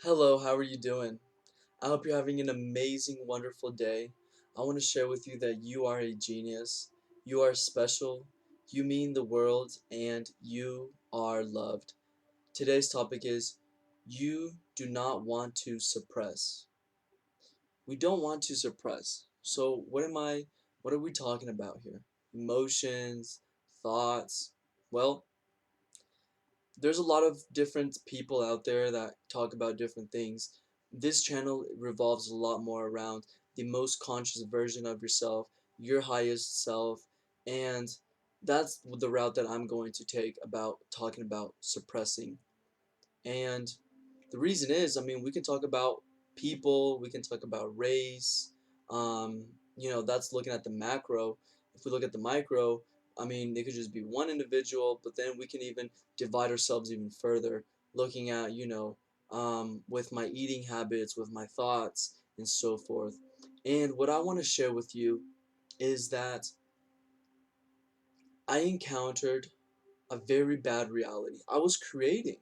Hello, how are you doing? I hope you're having an amazing, wonderful day. I want to share with you that you are a genius, you are special, you mean the world, and you are loved. Today's topic is you do not want to suppress. We don't want to suppress. So, what are we talking about here? Emotions, thoughts. Well, there's a lot of different people out there that talk about different things. This channel revolves a lot more around the most conscious version of yourself, your highest self, and that's the route that I'm going to take about talking about suppressing. And the reason is, we can talk about people, we can talk about race, that's looking at the macro. If we look at the micro, it could just be one individual, but then we can even divide ourselves even further, looking at, with my eating habits, with my thoughts, and so forth. And what I want to share with you is that I encountered a very bad reality. I was creating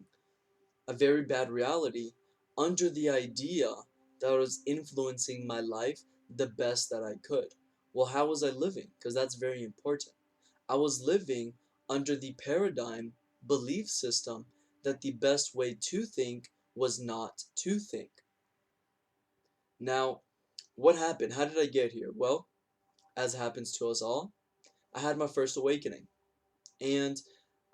a very bad reality under the idea that I was influencing my life the best that I could. Well, how was I living? Because that's very important. I was living under the paradigm belief system that the best way to think was not to think. Now, what happened? How did I get here? Well, as happens to us all, I had my first awakening. And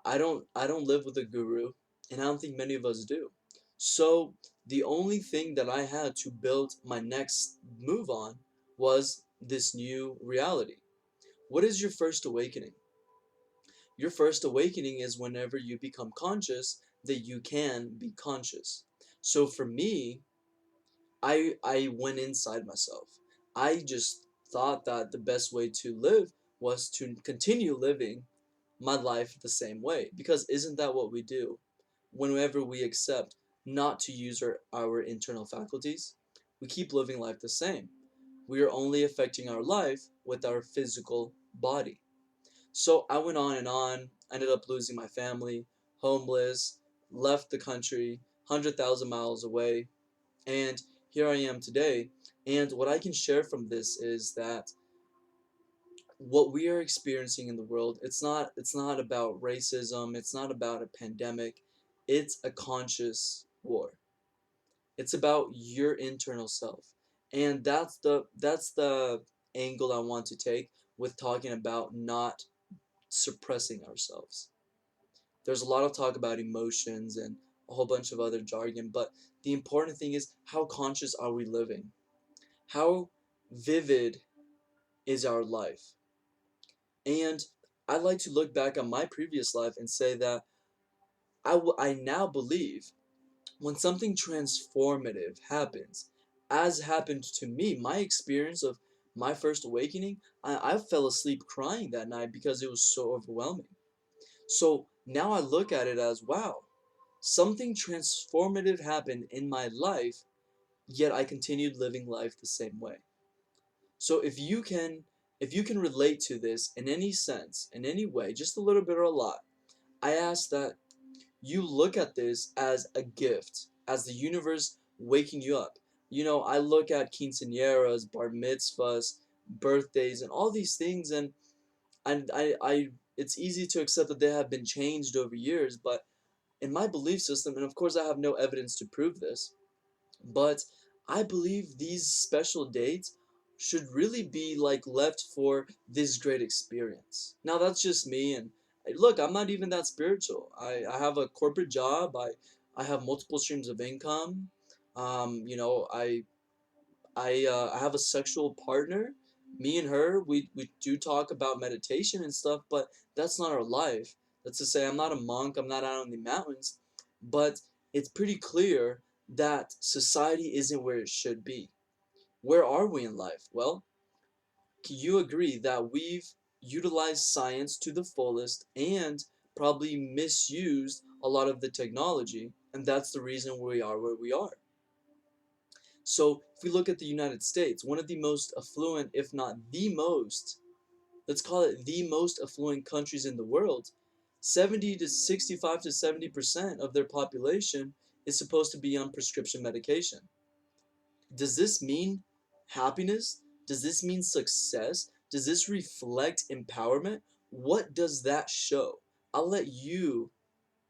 I don't live with a guru, and I don't think many of us do. So the only thing that I had to build my next move on was this new reality. What is your first awakening? Your first awakening is whenever you become conscious that you can be conscious. So for me, I went inside myself. I just thought that the best way to live was to continue living my life the same way. Because isn't that what we do? Whenever we accept not to use our internal faculties, we keep living life the same. We are only affecting our life with our physical body. So I went on and on, ended up losing my family, homeless, left the country, 100,000 miles away, and here I am today. And what I can share from this is that what we are experiencing in the world, it's not about racism, it's not about a pandemic, it's a conscious war. It's about your internal self. And that's the angle I want to take with talking about not suppressing ourselves. There's a lot of talk about emotions and a whole bunch of other jargon, but the important thing is, how conscious are we living? How vivid is our life? And I like to look back on my previous life and say that I now believe when something transformative happens, as happened to me, my experience of my first awakening, I fell asleep crying that night because it was so overwhelming. So now I look at it as, wow, something transformative happened in my life, yet I continued living life the same way. So if you can relate to this in any sense, in any way, just a little bit or a lot, I ask that you look at this as a gift, as the universe waking you up. I look at quinceañeras, bar mitzvahs, birthdays, and all these things, and it's easy to accept that they have been changed over years, but in my belief system, and of course I have no evidence to prove this, but I believe these special dates should really be like left for this great experience. Now that's just me, and look, I'm not even that spiritual. I have a corporate job. I have multiple streams of income. I have a sexual partner. Me and her, we do talk about meditation and stuff, but that's not our life. That's to say, I'm not a monk. I'm not out in the mountains, but it's pretty clear that society isn't where it should be. Where are we in life? Well, can you agree that we've utilized science to the fullest and probably misused a lot of the technology, and that's the reason we are where we are. So, if we look at the United States, one of the most affluent, if not the most, let's call it the most affluent countries in the world, 70 to 65 to 70% of their population is supposed to be on prescription medication. Does this mean happiness? Does this mean success? Does this reflect empowerment? What does that show? I'll let you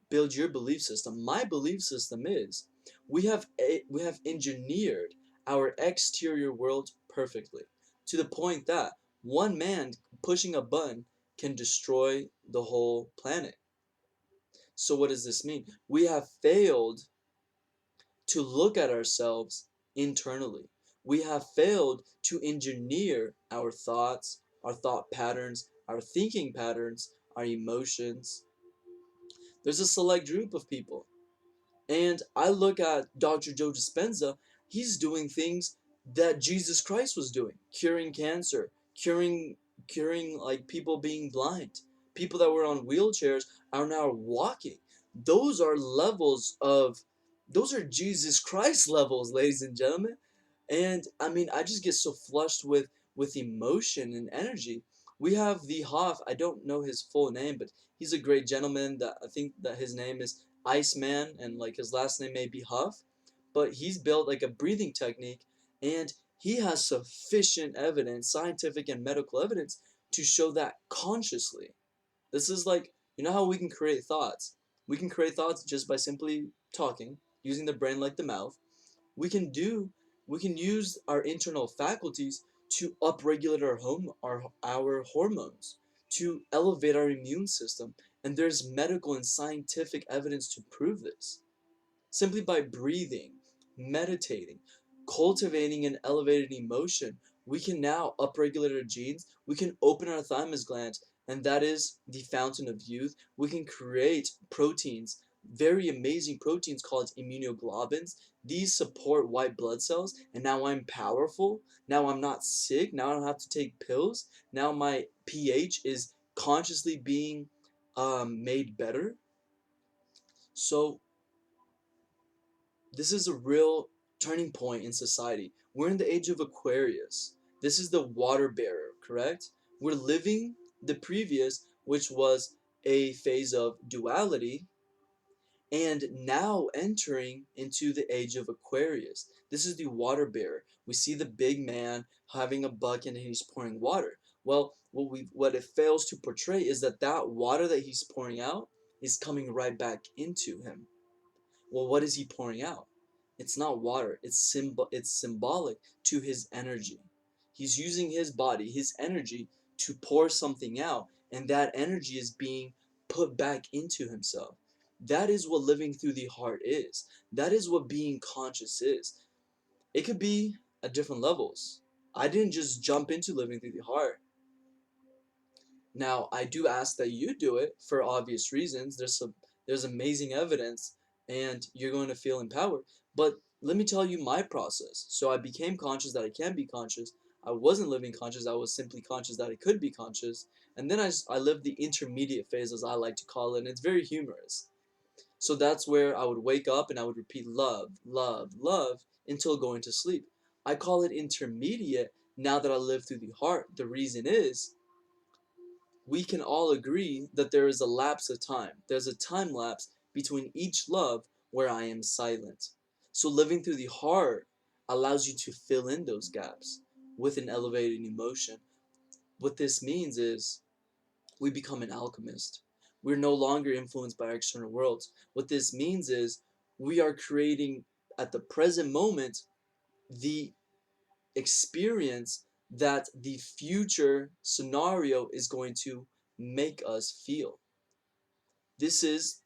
build your belief system. My belief system is we have engineered our exterior world perfectly to the point that one man pushing a button can destroy the whole planet. So what does this mean? We have failed to look at ourselves internally. We have failed to engineer our thoughts, our thought patterns, our thinking patterns, our emotions. There's a select group of people. And I look at Dr. Joe Dispenza, he's doing things that Jesus Christ was doing, curing cancer, curing like people being blind. People that were on wheelchairs are now walking. Those are levels of those are Jesus Christ levels, ladies and gentlemen. And I mean, I just get so flushed with emotion and energy. We have the Hoff. I don't know his full name, but he's a great gentleman. That I think that his name is Iceman, and like his last name may be Huff. But he's built like a breathing technique, and he has sufficient evidence, scientific and medical evidence, to show that consciously. This is like, you know how we can create thoughts. We can create thoughts just by simply talking, using the brain like the mouth. We can do we can use our internal faculties to upregulate our hormones, to elevate our immune system, and there's medical and scientific evidence to prove this. Simply by breathing, meditating, cultivating an elevated emotion, we can now upregulate our genes. We can open our thymus gland, and that is the fountain of youth. We can create proteins, very amazing proteins called immunoglobulins. These support white blood cells, and now I'm powerful. Now I'm not sick. Now I don't have to take pills. Now my pH is consciously being made better. So this is a real turning point in society. We're in the age of Aquarius. This is the water bearer, correct? We're living the previous, which was a phase of duality, and now entering into the age of Aquarius. This is the water bearer. We see the big man having a bucket and he's pouring water. Well, what it fails to portray is that that water that he's pouring out is coming right back into him. Well, what is he pouring out? It's not water. It's symbolic to his energy. He's using his body, his energy, to pour something out, and that energy is being put back into himself. That is what living through the heart is. That is what being conscious is. It could be at different levels. I didn't just jump into living through the heart. Now, I do ask that you do it for obvious reasons. There's amazing evidence, and you're going to feel empowered. But let me tell you my process. So I became conscious that I can be conscious. I wasn't living conscious. I was simply conscious that I could be conscious. And then I lived the intermediate phase, as I like to call it, and it's very humorous. So that's where I would wake up and I would repeat love, love, love until going to sleep. I call it intermediate now that I live through the heart. The reason is we can all agree that there is a lapse of time. There's a time lapse between each love where I am silent. So living through the heart allows you to fill in those gaps with an elevated emotion. What this means is we become an alchemist. We're no longer influenced by our external worlds. What this means is we are creating at the present moment the experience that the future scenario is going to make us feel. This is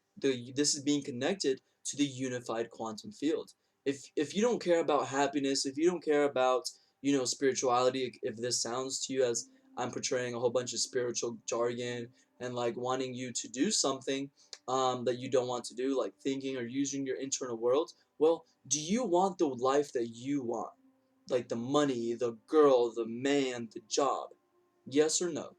being connected to the unified quantum field. If you don't care about happiness, if you don't care about spirituality, if this sounds to you as I'm portraying a whole bunch of spiritual jargon and like wanting you to do something that you don't want to do, like thinking or using your internal world, well, do you want the life that you want? Like the money, the girl, the man, the job? Yes or no?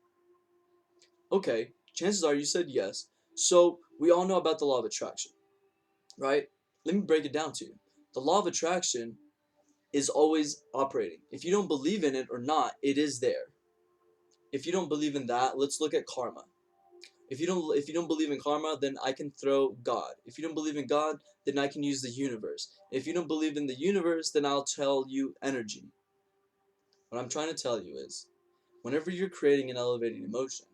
Okay, chances are you said yes. So we all know about the law of attraction, right? Let me break it down to you. The law of attraction is always operating. If you don't believe in it or not, it is there. If you don't believe in that, let's look at karma. If you don't believe in karma, then I can throw God. If you don't believe in God, then I can use the universe. If you don't believe in the universe, then I'll tell you energy. What I'm trying to tell you is, whenever you're creating an elevated emotion,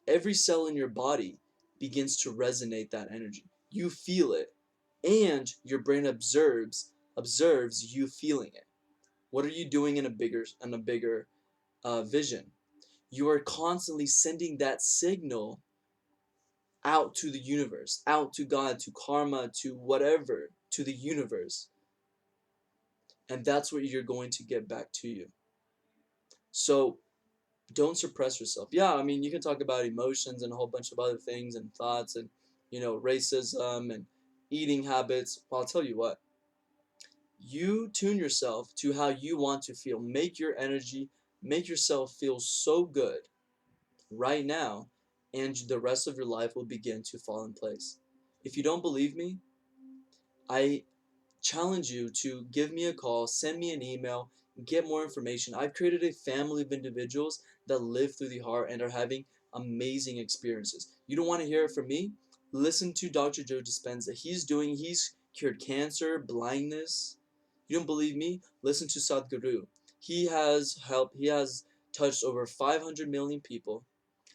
every cell in your body begins to resonate that energy. You feel it, and your brain observes you feeling it. What are you doing in a bigger vision? You are constantly sending that signal out to the universe, out to God, to karma, to whatever, to the universe. And that's what you're going to get back to you. So don't suppress yourself. Yeah, I mean, you can talk about emotions and a whole bunch of other things and thoughts and, racism and eating habits. Well, I'll tell you what, you tune yourself to how you want to feel. Make your energy, make yourself feel so good right now, and the rest of your life will begin to fall in place. If you don't believe me, I challenge you to give me a call, send me an email, get more information. I've created a family of individuals that live through the heart and are having amazing experiences. You don't want to hear it from me? Listen to Dr. Joe Dispenza. He's cured cancer, blindness. You don't believe me? Listen to Sadhguru. He has touched over 500 million people,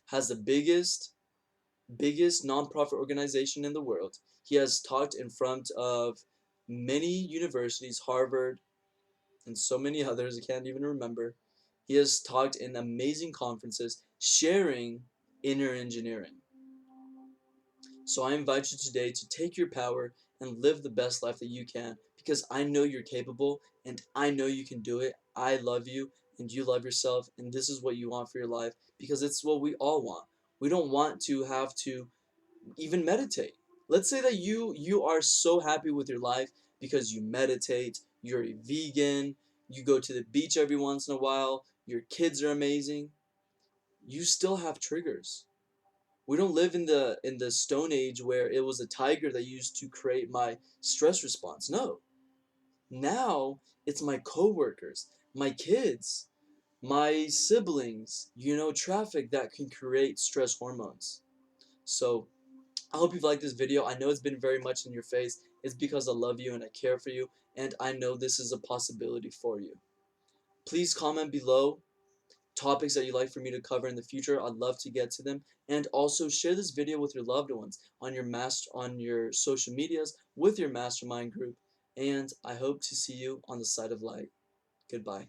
has the biggest nonprofit organization in the world. He has talked in front of many universities, Harvard, and so many others I can't even remember. He has talked in amazing conferences sharing inner engineering. So I invite you today to take your power and live the best life that you can, because I know you're capable and I know you can do it. I love you and you love yourself, and this is what you want for your life, because it's what we all want. We don't want to have to even meditate. Let's say that you are so happy with your life because you meditate, you're a vegan, you go to the beach every once in a while, your kids are amazing. You still have triggers. We don't live in the stone age where it was a tiger that used to create my stress response. No. Now it's my coworkers, my kids, my siblings, traffic that can create stress hormones. So I hope you've liked this video. I know it's been very much in your face. It's because I love you and I care for you, and I know this is a possibility for you. Please comment below topics that you'd like for me to cover in the future. I'd love to get to them. And also share this video with your loved ones on your social medias with your mastermind group. And I hope to see you on the side of light. Goodbye.